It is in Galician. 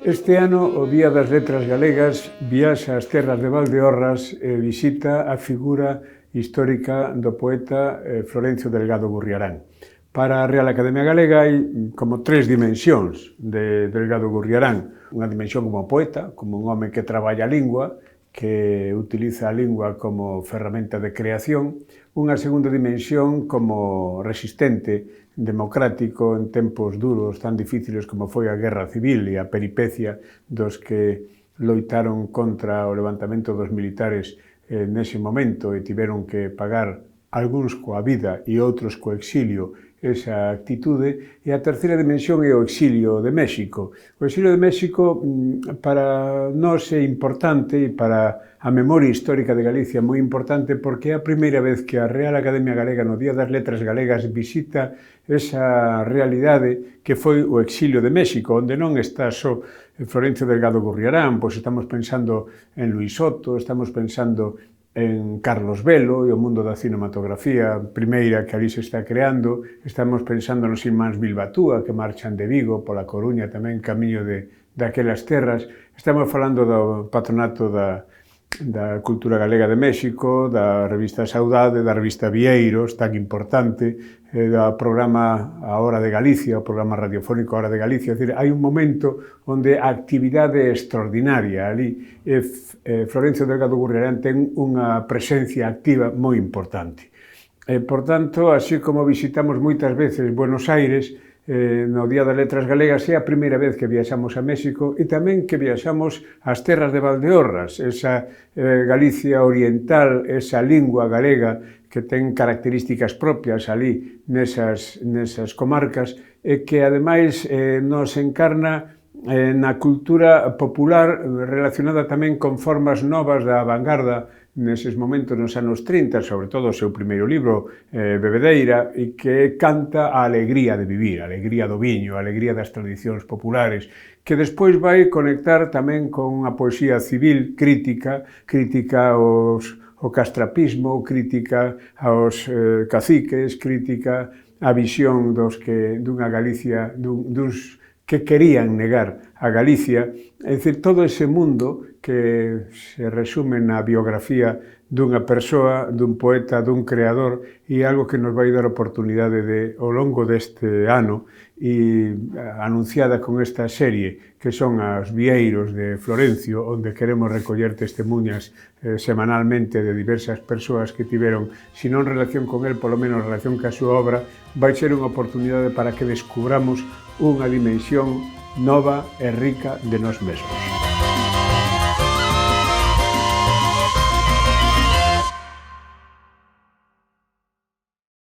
Este ano, o Día das Letras Galegas, viaxa ás terras de Valdeorras e visita a figura histórica do poeta Florencio Delgado Gurriarán. Para a Real Academia Galega hai como tres dimensións de Delgado Gurriarán. Unha dimensión como poeta, como un home que traballa a lingua, que utiliza a lingua como ferramenta de creación. Unha segunda dimensión como resistente, democrático en tempos duros tan difíciles como foi a Guerra Civil e a peripecia dos que loitaron contra o levantamento dos militares nese momento e tiveron que pagar algúns coa vida e outros co exilio esa actitude. E a terceira dimensión é o exilio de México. O exilio de México para nós é importante e para a memoria histórica de Galicia é moi importante porque é a primeira vez que a Real Academia Galega no Día das Letras Galegas visita esa realidade que foi o exilio de México, onde non está só Florencio Delgado Gurriarán, pois estamos pensando en Luis Soto, estamos pensando en Carlos Velo e o mundo da cinematografía primeira que ali se está creando. Estamos pensando nos irmáns Bilbatúa que marchan de Vigo pola Coruña tamén camiño daquelas terras. Estamos falando do patronato da Cultura Galega de México, da revista Saudade, da revista Vieiros, tan importante, do programa A Hora de Galicia, o programa radiofónico A Hora de Galicia. É dicir, hai un momento onde a actividade é extraordinaria. Ali, Florencio Delgado Gurriarán ten unha presencia activa moi importante. Por tanto, así como visitamos moitas veces Buenos Aires, no Día das Letras Galegas, é a primeira vez que viaxamos a México e tamén que viaxamos ás terras de Valdeorras, esa Galicia oriental, esa lingua galega que ten características propias ali nesas comarcas e que ademais nos encarna na cultura popular relacionada tamén con formas novas da vanguarda neses momentos nos anos 30, sobre todo o seu primeiro libro, Bebedeira, e que canta a alegría de vivir, a alegría do viño, a alegría das tradicións populares, que despois vai conectar tamén con a poesía civil crítica ao castrapismo, crítica aos caciques, crítica á visión dunha Galicia, duns que querían negar a Galicia, é dicir, todo ese mundo que se resume na biografía dunha persoa, dun poeta, dun creador, e algo que nos vai dar oportunidade de, ao longo deste ano, e anunciada con esta serie, que son as Vieiros de Florencio, onde queremos recoller testemunhas semanalmente de diversas persoas que tiveron, se non relación con el, polo menos relación ca súa obra, vai ser unha oportunidade para que descubramos unha dimensión nova e rica de nós mesmos.